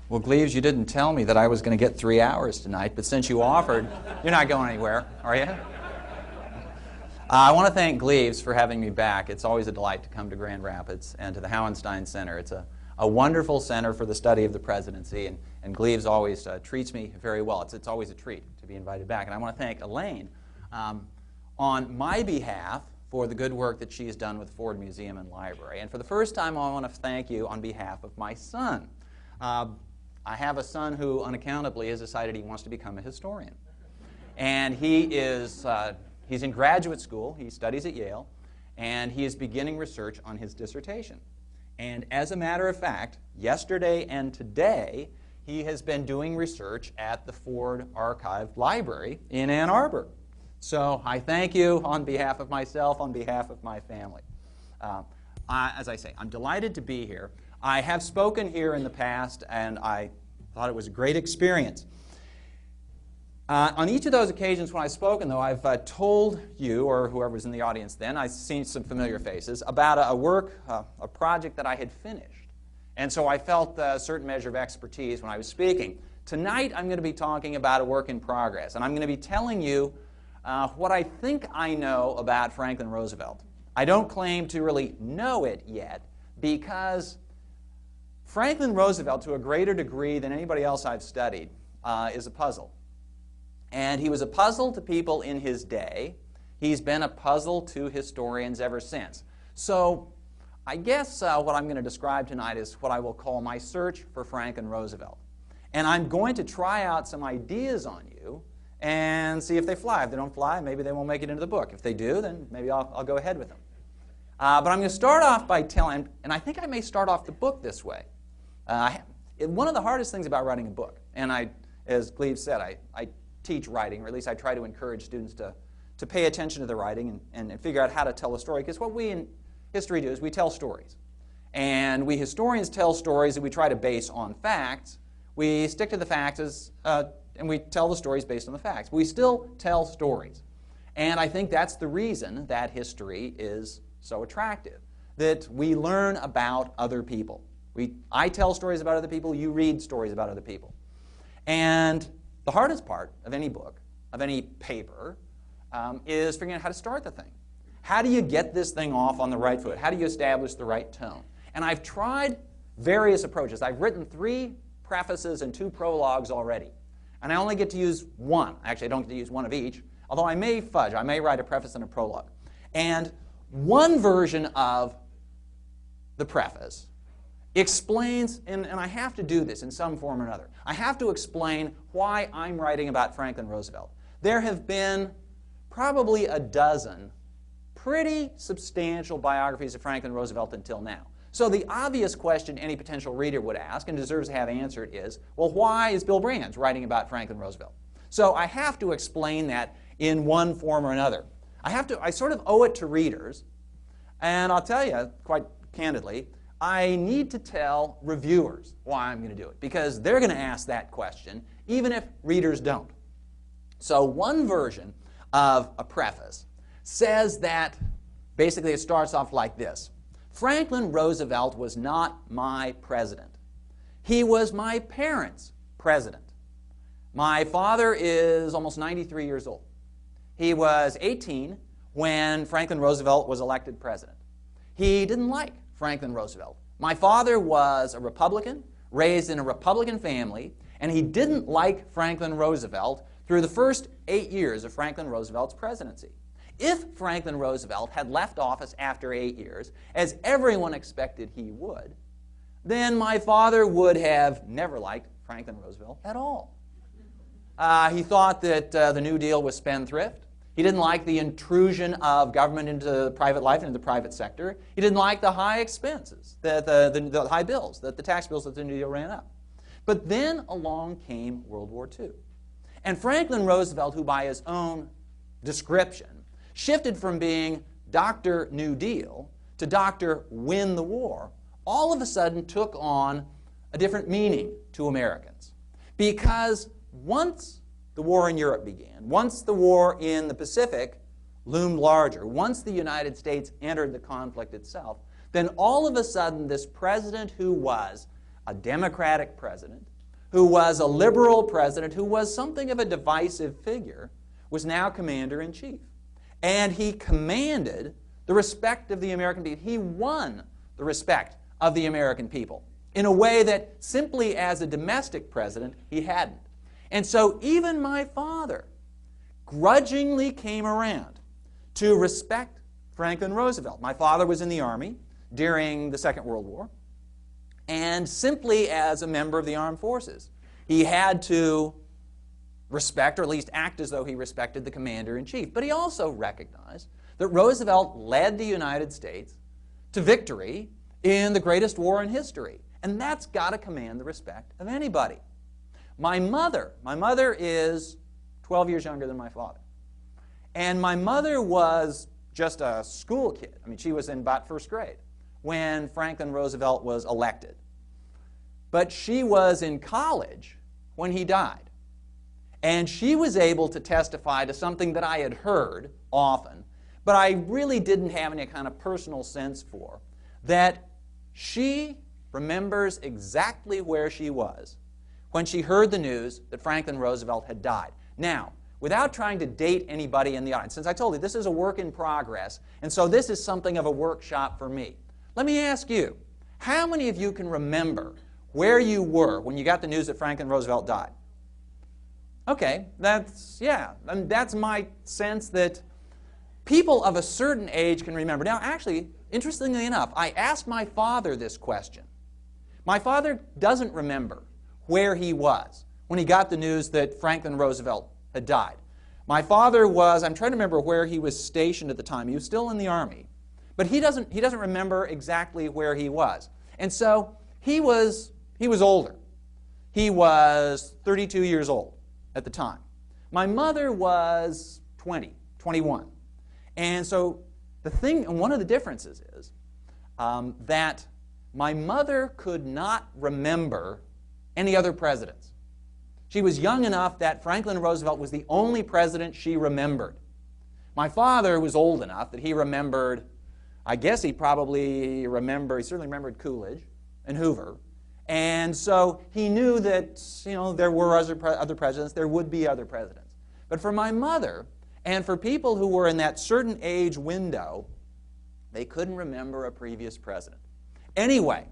Well, Gleaves, you didn't tell me that I was going to get 3 hours tonight, but since you offered, you're not going anywhere, are you? I want to thank Gleaves for having me back. It's always a delight to come to Grand Rapids and to the Hauenstein Center. It's a wonderful center for the study of the presidency, and Gleaves always treats me very well. It's always a treat to be invited back. And I want to thank Elaine on my behalf for the good work that she's done with Ford Museum and Library. And for the first time, I want to thank you on behalf of my son. I have a son who unaccountably has decided he wants to become a historian. And he's in graduate school, he studies at Yale, and he is beginning research on his dissertation. And as a matter of fact, yesterday and today, he has been doing research at the Ford Archive Library in Ann Arbor. So I thank you on behalf of myself, on behalf of my family. As I say, I'm delighted to be here. I have spoken here in the past, and I thought it was a great experience. On each of those occasions when I've spoken, though, I've told you, or whoever was in the audience then, I've seen some familiar faces, about a project that I had finished. And so I felt a certain measure of expertise when I was speaking. Tonight, I'm going to be talking about a work in progress, and I'm going to be telling you what I think I know about Franklin Roosevelt. I don't claim to really know it yet, because Franklin Roosevelt, to a greater degree than anybody else I've studied, is a puzzle. And he was a puzzle to people in his day. He's been a puzzle to historians ever since. So I guess what I'm going to describe tonight is what I will call my search for Franklin Roosevelt. And I'm going to try out some ideas on you and see if they fly. If they don't fly, maybe they won't make it into the book. If they do, then maybe I'll go ahead with them. But I'm going to start off by telling, and I think I may start off the book this way. One of the hardest things about writing a book, and as Gleaves said, I teach writing, or at least I try to encourage students to pay attention to the writing and figure out how to tell a story, because what we in history do is we tell stories. And we historians tell stories that we try to base on facts. We stick to the facts and we tell the stories based on the facts. We still tell stories. And I think that's the reason that history is so attractive, that we learn about other people. I tell stories about other people, you read stories about other people. And the hardest part of any book, of any paper, is figuring out how to start the thing. How do you get this thing off on the right foot? How do you establish the right tone? And I've tried various approaches. I've written 3 prefaces and 2 prologues already. And I only get to use one. Actually, I don't get to use one of each, although I may fudge. I may write a preface and a prologue. And one version of the preface explains, and I have to do this in some form or another, I have to explain why I'm writing about Franklin Roosevelt. There have been probably a dozen pretty substantial biographies of Franklin Roosevelt until now. So the obvious question any potential reader would ask, and deserves to have answered, is, well, why is Bill Brands writing about Franklin Roosevelt? So I have to explain that in one form or another. I sort of owe it to readers, and I'll tell you quite candidly, I need to tell reviewers why I'm going to do it, because they're going to ask that question, even if readers don't. So one version of a preface says that, basically it starts off like this. Franklin Roosevelt was not my president. He was my parents' president. My father is almost 93 years old. He was 18 when Franklin Roosevelt was elected president. He didn't like Franklin Roosevelt. My father was a Republican, raised in a Republican family, and he didn't like Franklin Roosevelt through the first 8 years of Franklin Roosevelt's presidency. If Franklin Roosevelt had left office after 8 years, as everyone expected he would, then my father would have never liked Franklin Roosevelt at all. He thought that the New Deal was spendthrift. He didn't like the intrusion of government into private life and into the private sector. He didn't like the high expenses, the high bills, the tax bills that the New Deal ran up. But then along came World War II. And Franklin Roosevelt, who by his own description shifted from being Dr. New Deal to Dr. Win the War, all of a sudden took on a different meaning to Americans. Because once the war in Europe began, once the war in the Pacific loomed larger, once the United States entered the conflict itself, then all of a sudden this president, who was a Democratic president, who was a liberal president, who was something of a divisive figure, was now commander-in-chief. And he commanded the respect of the American people. He won the respect of the American people in a way that simply as a domestic president he hadn't. And so even my father grudgingly came around to respect Franklin Roosevelt. My father was in the Army during the Second World War, and simply as a member of the armed forces, he had to respect, or at least act as though he respected, the commander-in-chief. But he also recognized that Roosevelt led the United States to victory in the greatest war in history. And that's got to command the respect of anybody. My mother is 12 years younger than my father. And my mother was just a school kid. I mean, she was in about first grade when Franklin Roosevelt was elected. But she was in college when he died. And she was able to testify to something that I had heard often, but I really didn't have any kind of personal sense for, that she remembers exactly where she was when she heard the news that Franklin Roosevelt had died. Now, without trying to date anybody in the audience, since I told you this is a work in progress, and so this is something of a workshop for me, let me ask you, how many of you can remember where you were when you got the news that Franklin Roosevelt died? Okay, that's my sense that people of a certain age can remember. Now, actually, interestingly enough, I asked my father this question. My father doesn't remember where he was when he got the news that Franklin Roosevelt had died. My father was, I'm trying to remember where he was stationed at the time. He was still in the Army. But he doesn't remember exactly where he was. And so he was older. He was 32 years old at the time. My mother was 21. And so one of the differences is that my mother could not remember any other presidents. She was young enough that Franklin Roosevelt was the only president she remembered. My father was old enough that he remembered, I guess he certainly remembered Coolidge and Hoover. And so he knew that, there were other presidents, there would be other presidents. But for my mother, and for people who were in that certain age window, they couldn't remember a previous president. Anyway,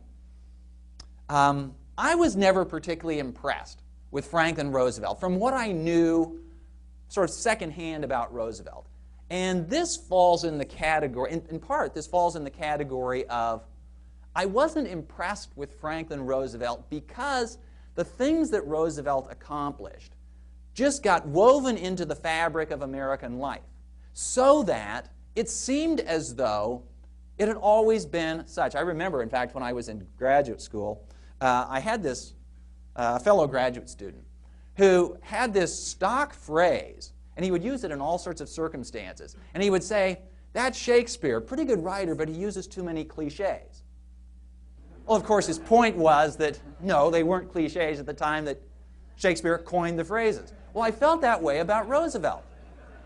I was never particularly impressed with Franklin Roosevelt from what I knew sort of secondhand about Roosevelt. And this falls in the category, in part, this falls in the category of I wasn't impressed with Franklin Roosevelt because the things that Roosevelt accomplished just got woven into the fabric of American life, so that it seemed as though it had always been such. I remember, in fact, when I was in graduate school, I had this fellow graduate student who had this stock phrase, and he would use it in all sorts of circumstances. And he would say, "That's Shakespeare, pretty good writer, but he uses too many cliches." Well, of course, his point was that, no, they weren't cliches at the time that Shakespeare coined the phrases. Well, I felt that way about Roosevelt.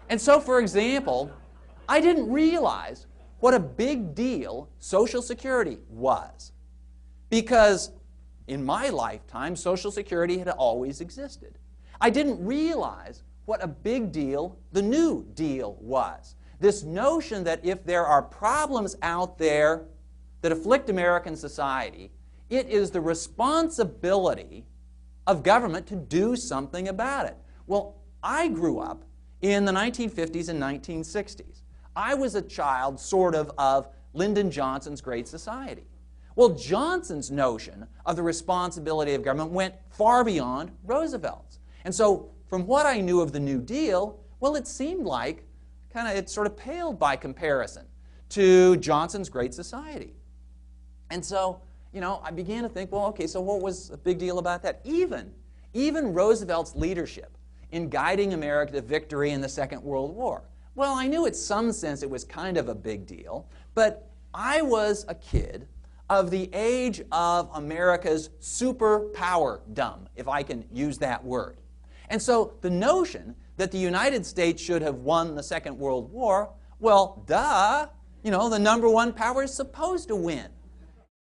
And so, for example, I didn't realize what a big deal Social Security was. Because in my lifetime, Social Security had always existed. I didn't realize what a big deal the New Deal was. This notion that if there are problems out there that afflict American society, it is the responsibility of government to do something about it. Well, I grew up in the 1950s and 1960s. I was a child, sort of Lyndon Johnson's Great Society. Well, Johnson's notion of the responsibility of government went far beyond Roosevelt's. And so, from what I knew of the New Deal, well, it seemed like it sort of paled by comparison to Johnson's Great Society. And so, I began to think, well, okay, so what was a big deal about that? Even Roosevelt's leadership in guiding America to victory in the Second World War. Well, I knew in some sense it was kind of a big deal, but I was a kid of the age of America's superpowerdom, if I can use that word. And so the notion that the United States should have won the Second World War, well, duh, the number one power is supposed to win.